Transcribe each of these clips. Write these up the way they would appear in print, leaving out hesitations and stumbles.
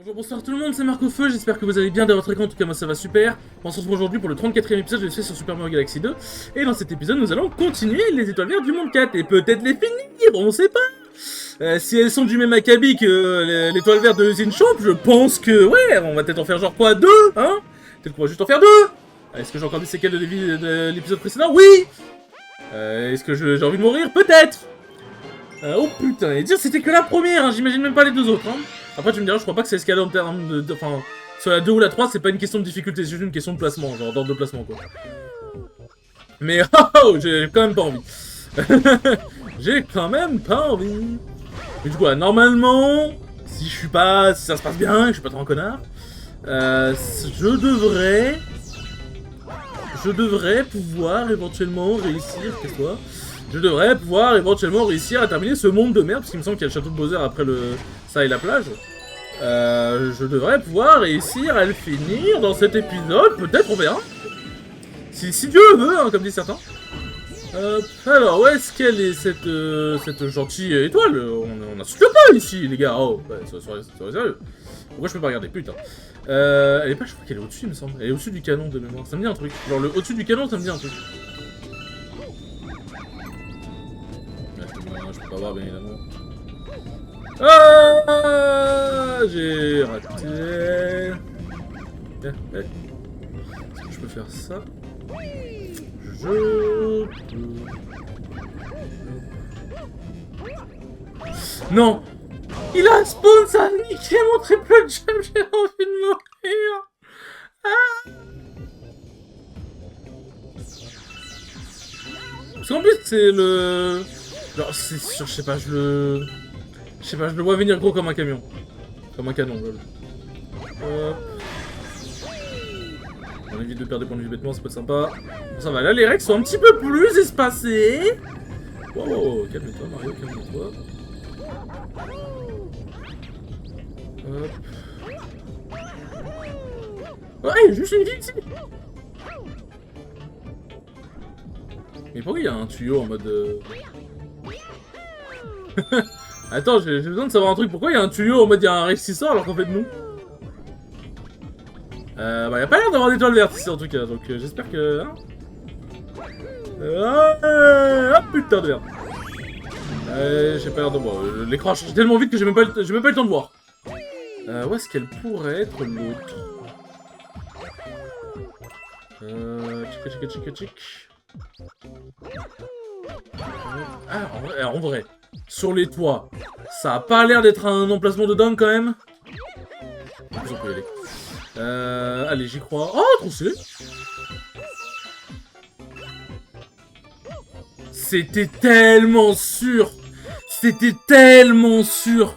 Bonjour, bonsoir tout le monde, c'est Marc au Feu, j'espère que vous allez bien de votre écran, en tout cas moi ça va super. On se retrouve aujourd'hui pour le 34e épisode de l'essai sur Super Mario Galaxy 2. Et dans cet épisode nous allons continuer les étoiles vertes du monde 4 et peut-être les finir, on sait pas. Si elles sont du même acabit que l'étoile verte de l'usine Champ, je pense que ouais, on va peut-être en faire genre quoi, 2, hein. Peut-être qu'on va juste en faire 2. Est-ce que j'ai encore des séquelles de l'épisode précédent? Oui. Est-ce que j'ai envie de mourir? Peut-être. Oh putain, et dire c'était que la première, hein, j'imagine même pas les deux autres, hein. Après tu me diras, je crois pas que c'est escalé en termes de... Enfin, sur la 2 ou la 3, c'est pas une question de difficulté, c'est juste une question de placement, genre d'ordre de placement, quoi. Mais oh, j'ai quand même pas envie. J'ai quand même pas envie. Mais du coup, normalement, si je suis pas... Si ça se passe bien, que je suis pas trop un connard, je devrais pouvoir éventuellement réussir, qu'est-ce je devrais pouvoir éventuellement réussir à terminer ce monde de merde, parce qu'il me semble qu'il y a le château de Bowser après ça et la plage. Je devrais pouvoir réussir à le finir dans cet épisode, peut-être, on verra. Si Dieu le veut, hein, comme disent certains. Alors, où est-ce qu'elle est, cette gentille étoile? On n'insulte pas ici, les gars. Oh, bah, soyez sérieux. Pourquoi je peux pas regarder, putain. Elle est pas, je crois qu'elle est au-dessus, il me semble. Elle est au-dessus du canon de mémoire, ça me dit un truc. Genre, le au-dessus du canon, ça me dit un truc. Je peux pas voir, bien évidemment. Ah, j'ai raté. Est-ce que je peux faire ça? Je peux... Non! Il a spawn, ça a niqué mon triple jump, j'ai envie de mourir! Ah! Parce qu'en plus, c'est le... Genre, c'est sûr, je sais pas, je le vois venir gros comme un camion. Comme un canon, lol. Hop. On évite de perdre des points de vie bêtement, ça peut être sympa. Bon, ça va, là les règles sont un petit peu plus espacées. Wow, calme-toi Mario, calme-toi. Hop. Ouais, juste une vie ici. Mais pourquoi il y a un tuyau en mode... Attends, j'ai besoin de savoir un truc. Pourquoi il y a un tuyau en mode il y a un rêve qui sort alors qu'en fait non? Bah y a pas l'air d'avoir d'étoiles vertes ici en tout cas, donc j'espère que... Hein, ah putain de merde. J'ai pas l'air de voir. L'écran a changé tellement vite que j'ai même pas eu le temps de voir. Où est-ce qu'elle pourrait être l'autre? Tchic. Ah, en vrai, sur les toits, ça a pas l'air d'être un emplacement de dingue quand même. On peut y aller. Allez, j'y crois. Oh, trop stylé. C'était tellement sûr. C'était tellement sûr.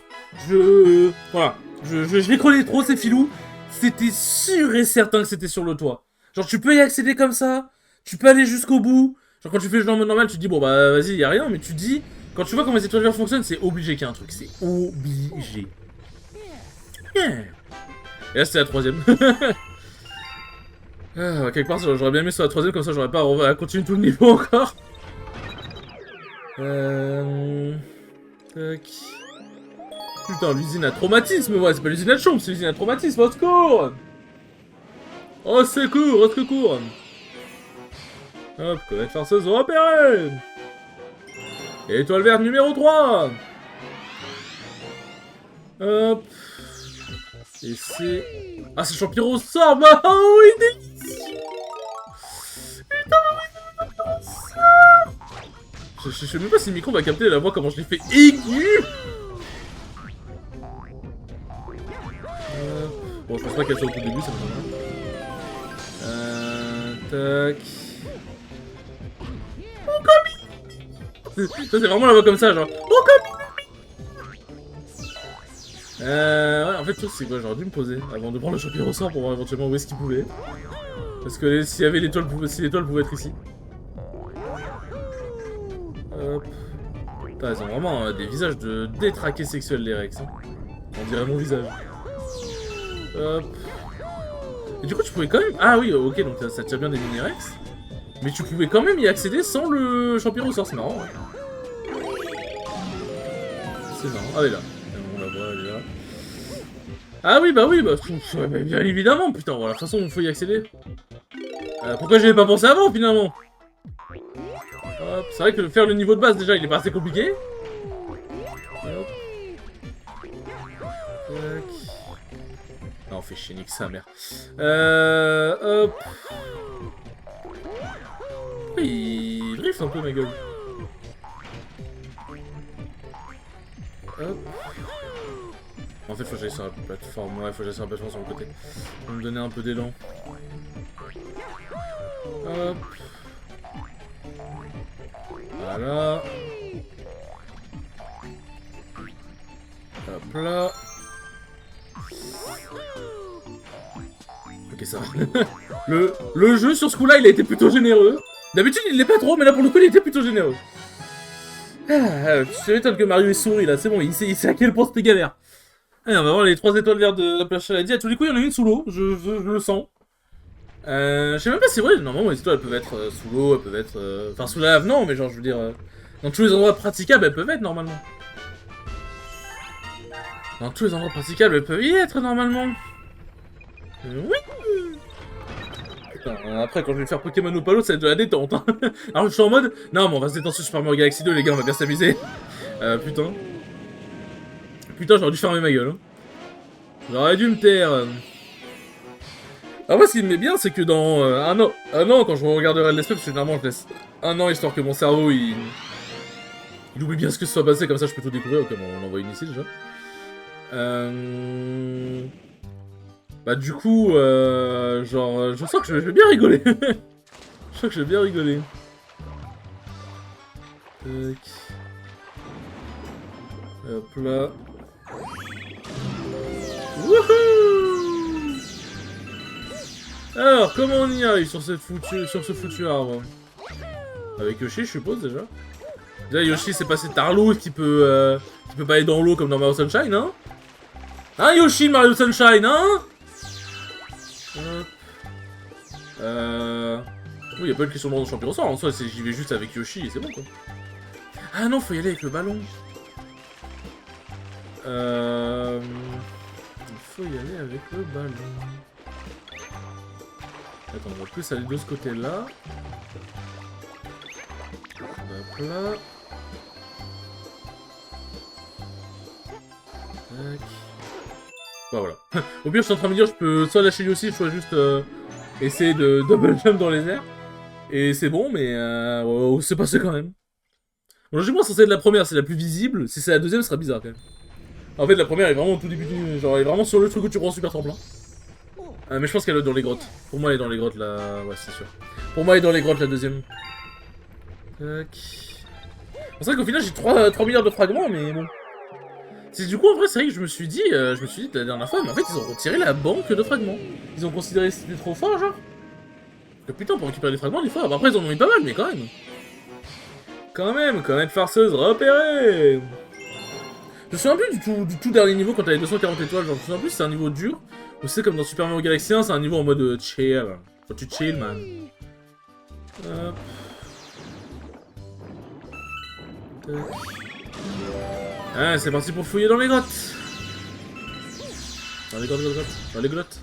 Voilà. Je les croyais trop, ces filous. C'était sûr et certain que c'était sur le toit. Genre, tu peux y accéder comme ça. Tu peux aller jusqu'au bout. Genre, quand tu fais le jeu en mode normal, tu te dis, bon, bah, vas-y, y'a rien. Mais tu te dis, quand tu vois comment les étoiles vertes fonctionnent, c'est obligé qu'il y ait un truc. C'est obligé. Yeah. Et là, c'était la troisième. Ah, quelque part, j'aurais bien mis sur la troisième, comme ça, j'aurais pas à continuer tout le niveau encore. Tac. Putain, l'usine à traumatisme, ouais, c'est pas l'usine à chambre, c'est l'usine à traumatisme, au secours! Au secours! Hop, comète farceuse repérée! Et étoile verte numéro 3! Hop. Et c'est... Ah, c'est Champiro sort! Bah oui, délicieux! Putain, mais oui, ça! Je sais même pas si le micro va capter la voix, comment je l'ai fait aiguë! Bon, je pense pas qu'elle soit au tout début, ça me semble. Tac. Oh, comme ça, c'est vraiment la voix comme ça, genre. Oh, comme ouais, en fait, le truc, c'est quoi? J'aurais dû me poser avant de prendre le Champiro sort pour voir éventuellement où est-ce qu'il pouvait. Parce que s'il y avait l'étoile, si l'étoile pouvait être ici. Hop. Putain, ils ont vraiment des visages de détraqués sexuels, les Rex. Hein. On dirait mon visage. Hop. Et du coup, tu pouvais quand même... Ah oui, ok, donc ça tire bien des mini-rex. Mais tu pouvais quand même y accéder sans le Champirosaure, c'est marrant, ouais. C'est marrant. Ah, elle est là. On la voit, elle est là. Ah oui, bah, bien évidemment, putain, voilà, de toute façon, il faut y accéder. Pourquoi j'y avais pas pensé avant, finalement? Hop, c'est vrai que faire le niveau de base, déjà, il est pas assez compliqué. Hop. Tac. Ah, on fait chier, nique sa mère. Hop. Il drift un peu, ma gueule. Hop. En fait, faut que j'aille sur la plateforme. Ouais, faut que j'aille sur la plateforme sur le côté. Pour me donner un peu d'élan. Hop. Voilà. Hop là. Ok, ça va. le jeu, sur ce coup-là, il a été plutôt généreux. D'habitude, il l'est pas trop, mais là, pour le coup, il était plutôt généreux. Je m'étonne que Mario est souris, là. C'est bon, il sait à quel point c'était galère. Allez, on va voir les 3 étoiles vertes de la plage Chaladie. À tous les coups, il y en a une sous l'eau. Je le sens. Je sais même pas si c'est vrai. Normalement, les étoiles, elles peuvent être sous l'eau, elles peuvent être... Enfin, sous la lave, non, mais genre, je veux dire... dans tous les endroits praticables, elles peuvent être, normalement. Dans tous les endroits praticables, elles peuvent y être, normalement. Oui. Putain, après, quand je vais faire Pokémon au palo, ça va être de la détente. Hein. Alors, je suis en mode... Non, mais on va se détendre sur Super Mario Galaxy 2, les gars, on va bien s'amuser. Putain. Putain, j'aurais dû fermer ma gueule. Hein. J'aurais dû me taire. Après, ce qui me met bien, c'est que dans un an, quand je regarderai le let's play, parce que généralement, je laisse un an histoire que mon cerveau, il oublie bien ce que se soit passé, comme ça, je peux tout découvrir, comme on en voit une ici, déjà. Bah, du coup, genre, je sens que je vais bien rigoler. Je sens que je vais bien rigoler. Tac. Hop là. Wouhou! Alors, comment on y arrive sur ce foutu arbre? Avec Yoshi, je suppose, déjà. Déjà, Yoshi, c'est passé Tarlouse qui peut pas aller dans l'eau comme dans Mario Sunshine, hein? Hein, Yoshi, Mario Sunshine, hein? Oui, y'a pas une question de champion sort, en soi, j'y vais juste avec Yoshi et c'est bon, quoi. Ah non, faut y aller avec le ballon. Il faut y aller avec le ballon. Attends, on va plus aller de ce côté-là. Hop là. Tac. Bah voilà. Au pire, je suis en train de me dire, je peux soit lâcher lui aussi, soit juste essayer de double jump dans les airs. Et c'est bon, mais c'est passé quand même. Bon, logiquement, censé être la première, c'est la plus visible. Si c'est la deuxième, ce sera bizarre quand même. En fait, la première est vraiment au tout début du... Genre, elle est vraiment sur le truc où tu prends super tremplin. Mais je pense qu'elle est dans les grottes. Pour moi, elle est dans les grottes, là... Ouais, c'est sûr. Pour moi, elle est dans les grottes, la deuxième. Tac. C'est vrai qu'au final, j'ai 3 milliards de fragments, mais bon. C'est du coup, en vrai, c'est vrai que je me suis dit la dernière fois, mais en fait, ils ont retiré la banque de fragments. Ils ont considéré que c'était trop fort, genre. Que putain, pour récupérer les fragments, des fois... Après, ils en ont mis pas mal, mais quand même. Quand même, farceuse repérée. Je me souviens plus du tout dernier niveau quand t'avais 240 étoiles, genre je me souviens plus si c'est un niveau dur, ou c'est comme dans Super Mario Galaxy 1, c'est un niveau en mode chill. Quand tu chill, man. Hop. Ah, c'est parti pour fouiller dans les grottes. Dans les grottes.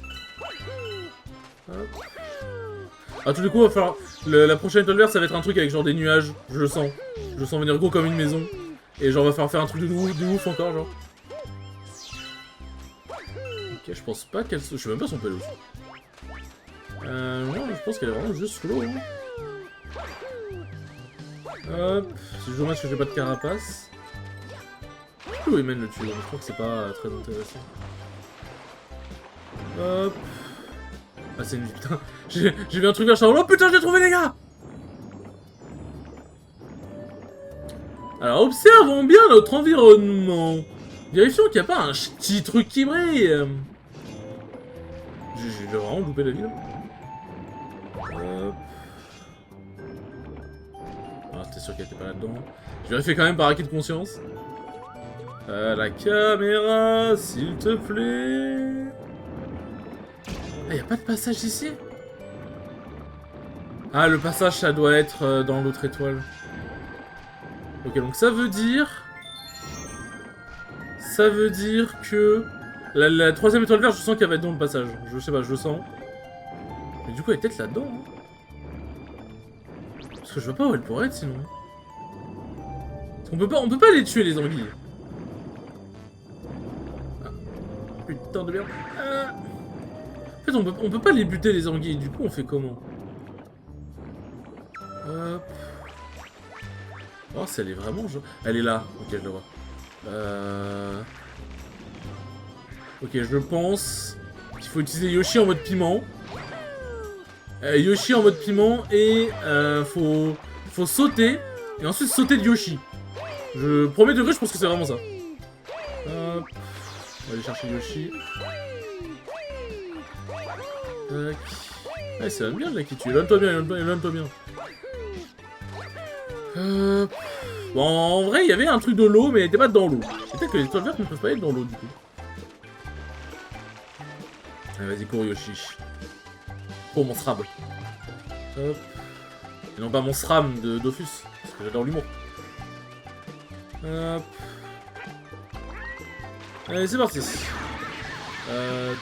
Hop. Ah, tout du coup, va falloir... la prochaine étoile verte, ça va être un truc avec genre des nuages, je le sens. Je le sens venir gros comme une maison. Et genre, va falloir faire un truc de ouf encore, genre. Ok, je pense pas qu'elle... Je sais même pas son pelouse. Non, je pense qu'elle est vraiment juste slow. Hein. Hop, c'est dommage que j'ai pas de carapace. Je sais où il mène le tuyau, mais je crois que c'est pas très intéressant. Hop. Ah, c'est une vie, putain. J'ai vu un truc vers Charles. Oh putain, je l'ai trouvé, les gars! Alors, observons bien notre environnement. Vérifions qu'il n'y a pas un petit truc qui brille. J'ai vraiment loupé la vie, là. Hop. Ah, c'était sûr qu'elle était pas là-dedans. Je vérifie quand même par acquis de conscience. La caméra, s'il te plaît. Ah, y'a pas de passage ici? Ah, le passage, ça doit être dans l'autre étoile. Ok, donc ça veut dire... que... La troisième étoile verte, je sens qu'elle va être dans le passage. Je sais pas, je le sens. Mais du coup, elle est peut-être là-dedans. Hein. Parce que je vois pas où elle pourrait être sinon. Parce qu'on peut pas les tuer, les anguilles. Ah. Putain de merde. Ah. En fait, on peut pas les buter, les anguilles. Du coup, on fait comment? Hop. Oh, si elle est vraiment... Elle est là. Ok, je la vois. Ok, je pense qu'il faut utiliser Yoshi en mode piment. Yoshi en mode piment et faut sauter et ensuite sauter de Yoshi. Premier degré, je pense que c'est vraiment ça. Hop. On va aller chercher Yoshi. Tac. Ouais, ça va bien là qui tue. Éloigne-toi bien, éloigne-toi bien. Bon, en vrai, il y avait un truc de l'eau, mais elle était pas dans l'eau. Peut-être que les étoiles vertes ne peuvent pas être dans l'eau du coup. Allez, vas-y, cours Yoshi. Cours mon Srab. Hop. Et non pas mon SRAM de Dofus, parce que j'adore l'humour. Hop. Allez, c'est parti. Tac.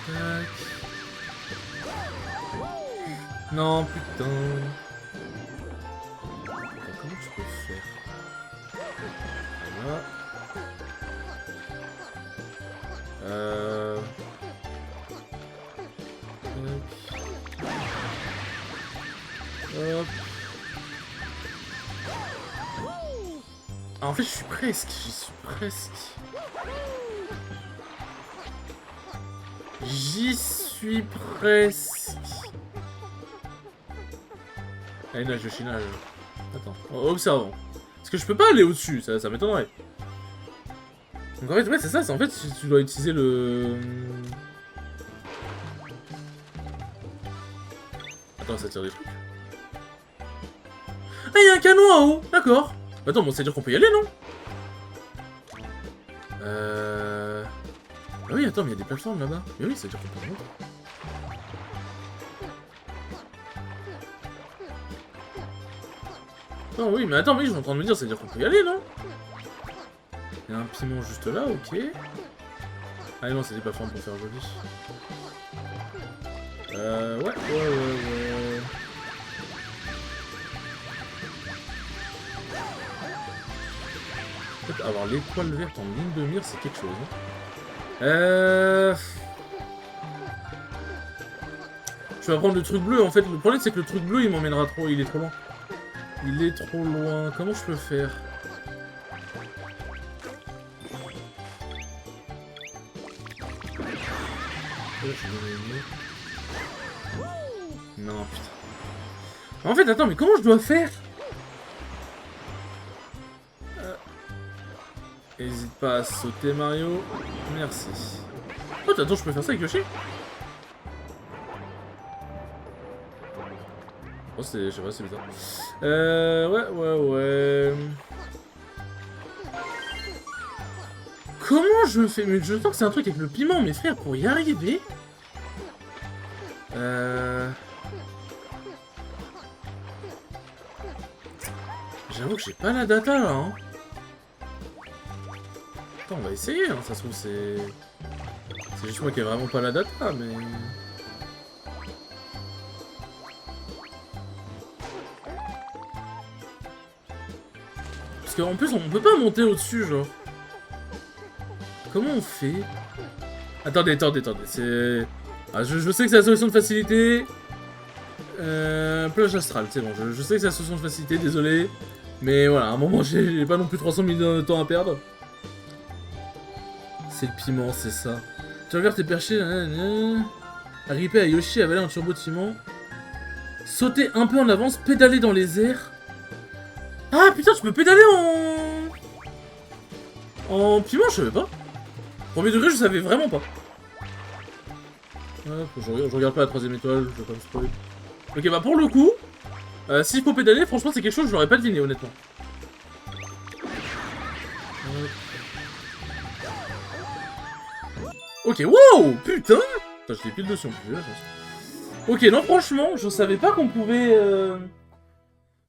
Non, putain. Attends, comment tu peux faire? Voilà. Hop. Ah, en fait, je suis presque. J'y suis presque. J'y suis presque. Allez, nage, Yoshi, nage. Attends, observons. Parce que je peux pas aller au-dessus, ça m'étonnerait. Donc en fait, ouais, c'est ça, en fait, tu dois utiliser le... Attends, ça tire des trucs. Ah, il y a un canon en haut, d'accord. Attends, bon, ça veut dire qu'on peut y aller, non? Ah oui, attends, mais il y a des plateformes là-bas. Mais oui, ça veut dire qu'on peut y monter. Non, oui, mais attends, mais je suis en train de me dire, ça veut dire qu'on peut y aller, non? Il y a un piment juste là, ok. Ah non, c'est des plateformes pour faire joli. Ouais. En fait, avoir l'étoile verte en ligne de mire, c'est quelque chose. Hein. Je vais prendre le truc bleu, en fait. Le problème, c'est que le truc bleu, il m'emmènera trop. Il est trop loin. Il est trop loin. Comment je peux faire? Non, putain. En fait, attends, mais comment je dois faire? Hésite pas à sauter, Mario. Merci. Oh, attends, je peux faire ça avec Yoshi? Oh, c'est... Je sais pas, c'est bizarre. Ouais. Comment je fais? Mais je sens que c'est un truc avec le piment, mes frères, pour y arriver. J'avoue que j'ai pas la data, là, hein. Attends, on va essayer, hein. Ça se trouve, c'est... C'est juste moi qui ai vraiment pas la data, mais... Parce qu'en plus, on peut pas monter au-dessus, genre. Comment on fait? Attendez, c'est... Ah, je sais que c'est la solution de facilité. Plage astrale, c'est bon, je sais que c'est la solution de facilité, désolé. Mais voilà, à un moment, j'ai pas non plus 300 000 de temps à perdre. C'est le piment, c'est ça. Tu regardes tes perchés, agripper à Yoshi, avaler un turbo de piment. Sauter un peu en avance, pédaler dans les airs. Ah putain, je peux pédaler en piment, je savais pas. Premier degré, je savais vraiment pas. Hop, je regarde pas la troisième étoile, je vais pas me spoiler. Ok, bah pour le coup, s'il faut pédaler, franchement, c'est quelque chose que je l'aurais pas deviné, honnêtement. Ok, wow, putain. Putain, j'étais pile dessus en plus, j'ai la chance. Ok, non, franchement, je savais pas qu'on pouvait...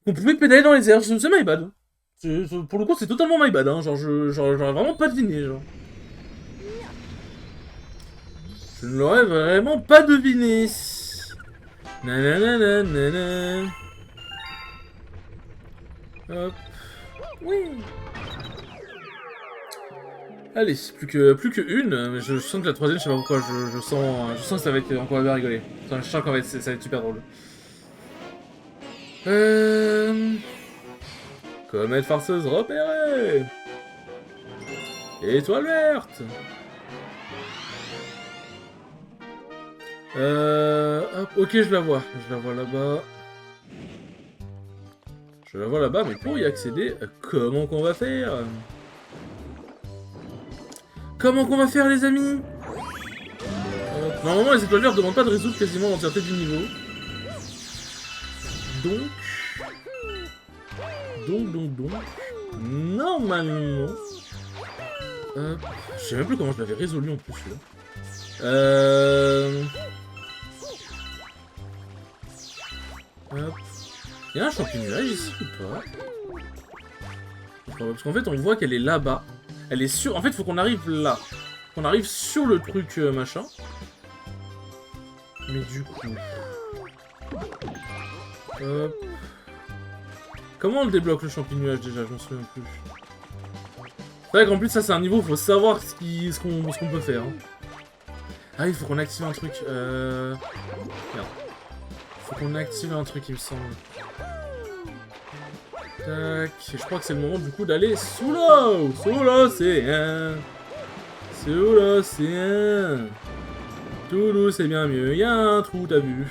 qu'on pouvait pédaler dans les airs, c'est my bad. Pour le coup, c'est totalement my bad, hein. Genre, j'aurais vraiment pas deviné, genre. Je ne l'aurais vraiment pas deviné. Nanana, nanana. Hop. Oui. Allez, plus que une, mais je sens que la troisième, je sais pas pourquoi, je sens que ça va être, on va rigoler. Je sens qu'on ça va être super drôle. Comète farceuse repérée. Étoile verte. Hop, ok, je la vois là-bas. Je la vois là-bas, mais pour y accéder, comment qu'on va faire? Comment qu'on va faire, les amis? Normalement, les étoiles vertes ne demandent pas de résoudre quasiment l'entièreté du niveau. Donc... Normalement... je sais même plus comment je l'avais résolu en plus, celui-là. Hop. Il y a un champignon ici ou pas? Parce qu'en fait, on voit qu'elle est là-bas. Elle est sur... En fait, il faut qu'on arrive là. Qu'on arrive sur le truc machin. Mais du coup... Hop. Comment on le débloque le champignon déjà? Je m'en souviens plus. C'est vrai qu'en plus, ça c'est un niveau, il faut savoir ce qu'on peut faire. Hein. Ah oui, il faut qu'on active un truc. Merde. Faut qu'on active un truc, il me semble. Tac. Et je crois que c'est le moment du coup d'aller sous l'eau. Sous l'océan. Sous l'océan. Toulouse c'est bien mieux. Y a un trou, t'as vu.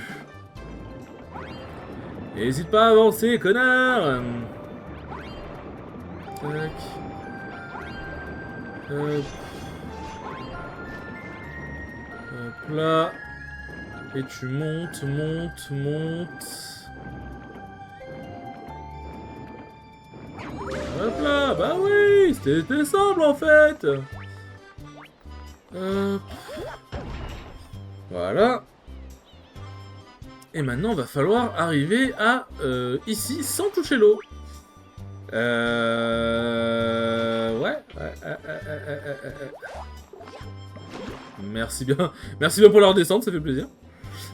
N'hésite pas à avancer, connard. Tac. Hop. Hop là. Et tu montes. Hop là, bah oui, c'était simple en fait. Hop. Voilà. Et maintenant, va falloir arriver à ici sans toucher l'eau. Ouais. Merci bien pour la redescente, ça fait plaisir.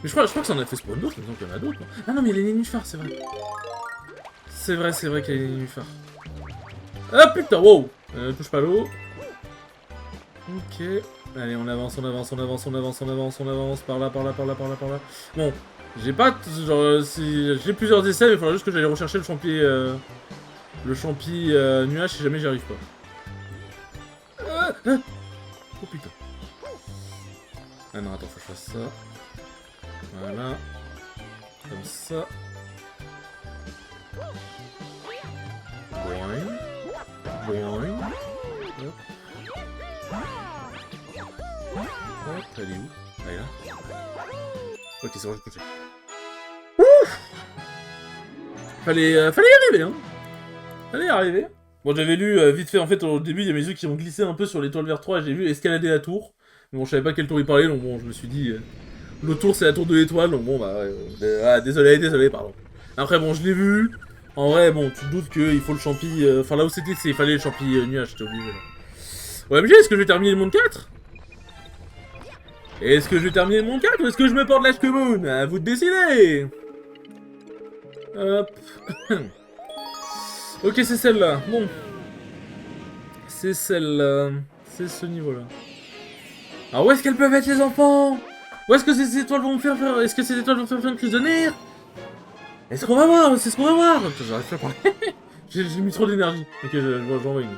Mais je crois que ça en a fait spawn d'autres, il me semble qu'il y en a d'autres. Ah non, mais il y a les nénuphars, c'est vrai. C'est vrai qu'il y a les nénuphars. Ah putain, wow. Touche pas l'eau. Ok. Allez, on avance. Par là. Bon, j'ai pas... Genre, j'ai plusieurs essais, mais il faudra juste que j'aille rechercher le champi nuage si jamais j'y arrive pas. Oh putain. Ah non, attends, faut que je fasse ça. Voilà. Comme ça. Boing. Hop. Hop, elle est où? Elle est là. Ok, c'est bon, je peux. Ouf! Fallait y arriver, hein. Fallait y arriver. Bon, j'avais lu vite fait, en fait, au début, il y a mes yeux qui ont glissé un peu sur l'étoile vers 3 et j'ai vu escalader la tour. Mais bon, je savais pas quelle tour il parlait, donc bon, je me suis dit... L'autre tour, c'est la tour de l'étoile, donc bon, bah... désolé, pardon. Après, bon, je l'ai vu. En vrai, bon, tu te doutes qu'il faut le champi... Enfin, là où c'était, il fallait le champi nuage, j'étais obligé, là. Ouais, mais est-ce que je vais terminer le monde 4? Est-ce que je vais terminer le monde 4 ou est-ce que je me porte l'âge que Moon? À vous de décider. Hop. Ok, c'est celle-là. Bon. C'est celle-là. C'est ce niveau-là. Alors où est-ce qu'elles peuvent être les enfants? Où est-ce que ces étoiles vont me faire faire... Est-ce que ces étoiles vont me faire une crise de nerfs? Est-ce qu'on va voir? C'est ce qu'on va voir. J'arrive pas à parler. J'ai mis trop d'énergie. Ok, j'en vois une.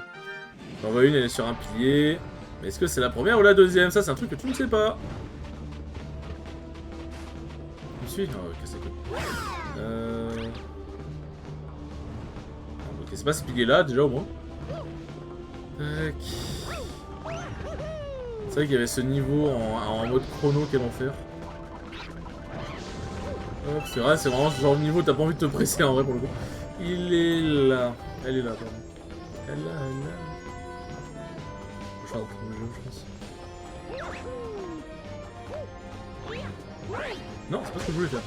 J'en vois une, elle est sur un pilier. Mais est-ce que c'est la première ou la deuxième? Ça, c'est un truc que tu ne sais pas. Je suis... Non, ok, c'est cool. Ok, c'est pas ce pilier-là, déjà, au moins. Tac. C'est vrai qu'il y avait ce niveau en mode chrono, quel enfer. Hop, c'est vrai, c'est vraiment ce genre de niveau, t'as pas envie de te presser en vrai pour le coup. Il est là. Elle est là, pardon. Elle est là. Je vais reprendre le jeu, je pense. Non, c'est pas ce que je voulais faire.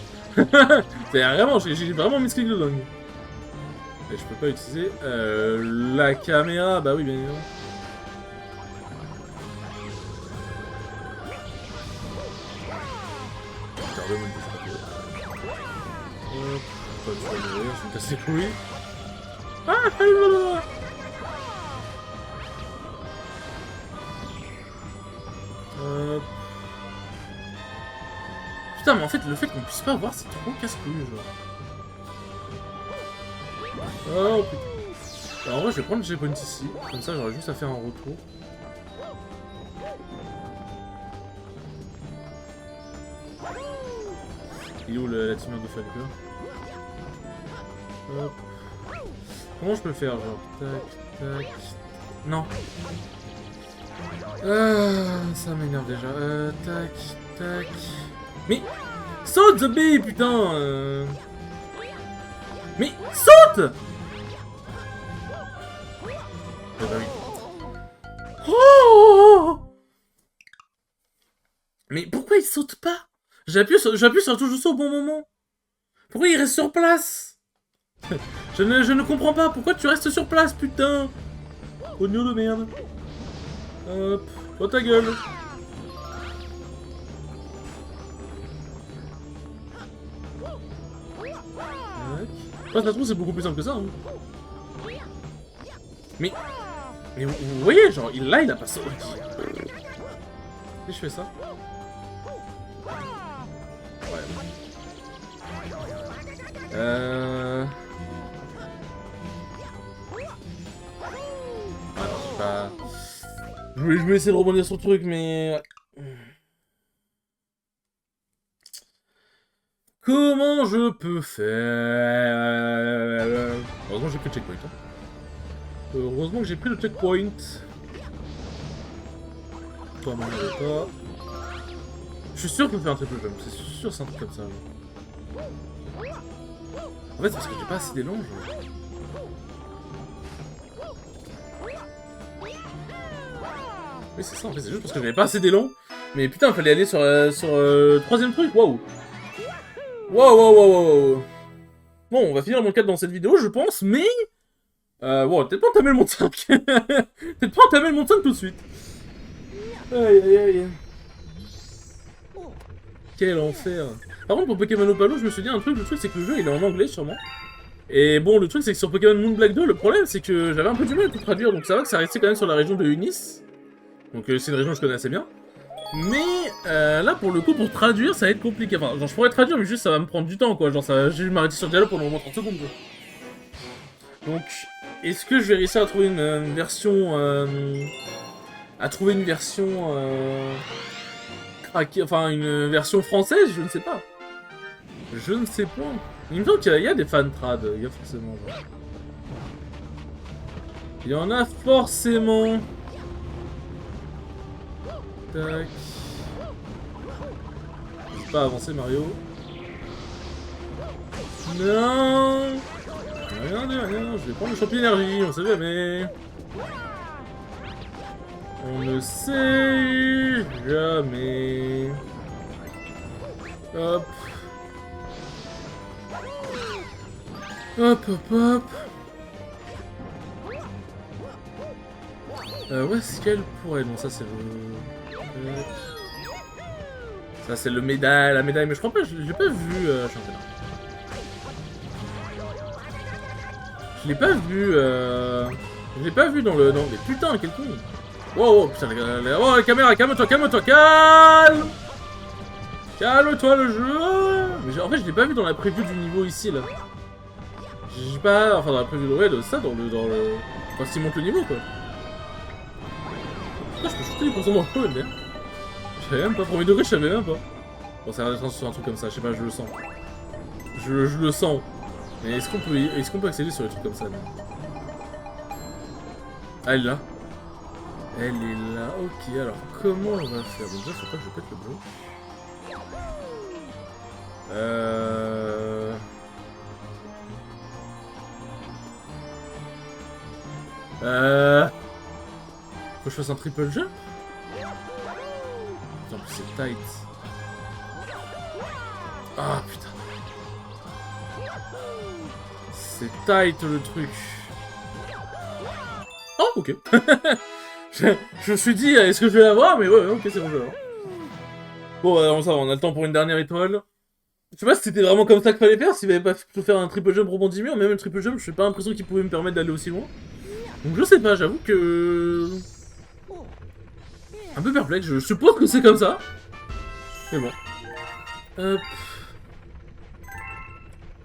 C'est vraiment, j'ai vraiment mis ce clic de dingue. Et je peux pas utiliser la caméra, bah oui, bien évidemment. faire deux modes de hop, toi tu vas mourir, je vais me casser les couilles. Ah, voilà. Hop. Putain, mais en fait, le fait qu'on puisse pas voir, c'est trop casse-couille, genre. Oh putain. Alors, en vrai, je vais prendre le checkpoint ici. Comme ça, j'aurai juste à faire un retour. Il est où la team de Falco? Hop. Comment je peux faire, genre? Tac, tac. Non. Ça m'énerve déjà. Tac, tac. Mais saute, Zombie, putain. Mais saute. Eh bah oui. Oh. Mais pourquoi il saute pas? J'appuie sur la touche juste au bon moment. Pourquoi il reste sur place? je ne comprends pas. Pourquoi tu restes sur place, putain? Oignon de merde. Hop. Toi ta gueule. Ça se trouve, c'est beaucoup plus simple que ça. Hein. Mais vous voyez, genre, là, il a pas sauté. Si je fais ça. Ouais. Ah non, je sais pas. Je vais essayer de rebondir sur le truc, mais... Comment je peux faire? Heureusement j'ai pris le checkpoint. Hein. Heureusement que j'ai pris le checkpoint. Toi, m'en pas. Je suis sûr qu'on fait un triple jump. C'est sûr, c'est un truc comme ça. En fait, c'est parce que j'ai pas assez d'élan. Genre. Oui, c'est ça. En fait, c'est juste parce que j'avais pas assez d'élan. Mais putain, il fallait aller sur le troisième truc. Waouh. Wow. Bon, on va finir mon 4 dans cette vidéo, je pense, mais... bon, peut-être pas entamer le monde 5. Peut-être pas entamer le monde 5 tout de suite. Aïe. Quel enfer. Par contre, pour Pokémon Opalo, je me suis dit un truc, le truc c'est que le jeu, il est en anglais, sûrement. Et bon, le truc c'est que sur Pokémon Moon Black 2, le problème c'est que j'avais un peu du mal à tout traduire, donc ça va que ça restait quand même sur la région de Unis. Donc c'est une région que je connais assez bien. Mais là, pour le coup, pour traduire, ça va être compliqué. Enfin, genre, je pourrais traduire, mais juste ça va me prendre du temps, quoi. Genre, ça, je vais m'arrêter sur le dialogue pendant au moins 30 secondes, quoi. Donc, est-ce que je vais réussir à trouver une version... craquée, enfin, une version française? Je ne sais pas. Je ne sais pas. Il me semble qu'il y a des fans trad, il y a forcément, genre. Il y en a forcément. Tac. N'hésite pas à avancer, Mario. Non. Rien, je vais prendre le champion énergie, on sait jamais. On ne sait jamais. Hop. Hop. Où est-ce qu'elle pourrait? Non, ça c'est le... Ça c'est le médaille, la médaille, mais je crois pas, je l'ai pas vu championnat. Je l'ai pas vu je l'ai pas vu dans le... Mais putain, quel con. Wow, putain, la caméra, calme-toi, calme-toi. Calme-toi le jeu. Mais en fait, je l'ai pas vu dans la preview du niveau ici, là. J'ai pas... Enfin, dans la preview de ça, dans le... Quand il monte le niveau, quoi. Putain, je peux shooter les poissons dans le peu, merde. Je savais même pas, premier degré, je savais même pas. Bon, ça va être sur un truc comme ça, je sais pas, je le sens. Je le sens. Mais est-ce qu'on peut accéder sur des trucs comme ça, là? Ah, elle est là. Elle est là, ok, alors comment on va faire? Bon, déjà, faut pas que je pète le bloc. Faut que je fasse un triple jump? Putain, en plus c'est tight. Ah, putain. C'est tight, le truc. Oh, ok. je me suis dit, est-ce que je vais l'avoir? Mais ouais, ok, c'est bon, je vais l'avoir. Bon, ça va, on a le temps pour une dernière étoile. Je sais pas si c'était vraiment comme ça qu'il fallait faire, s'il avait pas plutôt faire un triple jump rebondiment, mais même le triple jump, je suis pas l'impression qu'il pouvait me permettre d'aller aussi loin. Donc je sais pas, j'avoue que... Un peu perplexe, je suppose que c'est comme ça. Mais bon. Hop.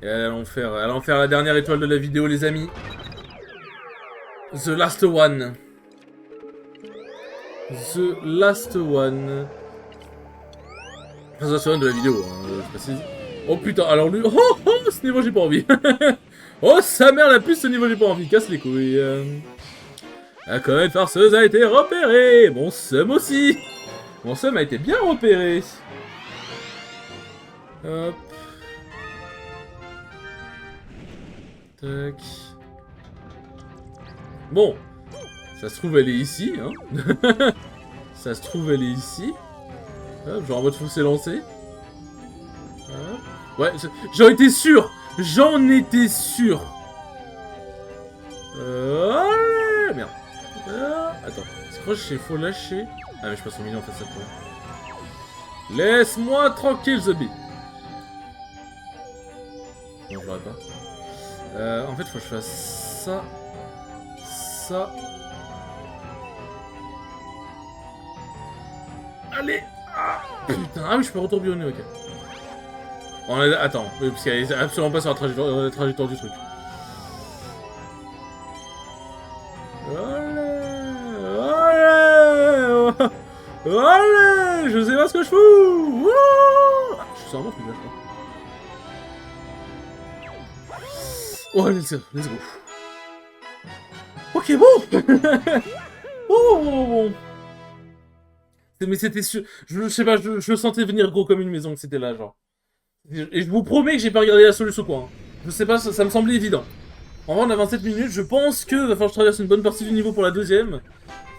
Et allons faire la dernière étoile de la vidéo, les amis. The last one. The last one. The last one de la vidéo, hein, je précise. Oh putain, alors lui... Oh, oh, ce niveau j'ai pas envie. Oh sa mère la puce, ce niveau j'ai pas envie, casse les couilles. La comète farceuse a été repérée. Mon seum aussi. Mon seum a été bien repéré. Hop. Tac. Bon. Ça se trouve elle est ici, hein. Ça se trouve elle est ici. Hop, genre en mode faut s'élancer. Ouais, j'en étais sûr. J'en étais sûr. Allez, merde. Attends, c'est quoi, il faut lâcher. Ah mais je passe au milieu en fait ça pour. Laisse-moi tranquille, Zombie. Non, je l'aurais pas. En fait, faut que je fasse ça. Ça. Allez. Ah, putain, ah oui, je peux retourbillonner, ok. Attends, parce qu'elle est absolument pas sur la trajectoire du truc. Allez, je sais pas ce que je fous. Ah, je suis sur un truc là, je crois. Oh, let's go. Ok, bon. Oh. Mais c'était sûr. Je sais pas, je le sentais venir gros comme une maison que c'était là, genre. Et je vous promets que j'ai pas regardé la solution quoi. Hein. Je sais pas, ça me semblait évident. En vrai, on a 27 minutes, je pense que va falloir que je traverse une bonne partie du niveau pour la deuxième.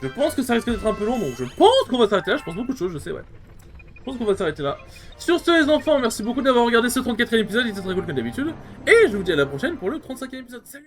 Je pense que ça risque d'être un peu long, donc je pense qu'on va s'arrêter là. Je pense beaucoup de choses, je sais, ouais. Je pense qu'on va s'arrêter là. Sur ce, les enfants, merci beaucoup d'avoir regardé ce 34e épisode, il était très cool comme d'habitude. Et je vous dis à la prochaine pour le 35e épisode. Salut!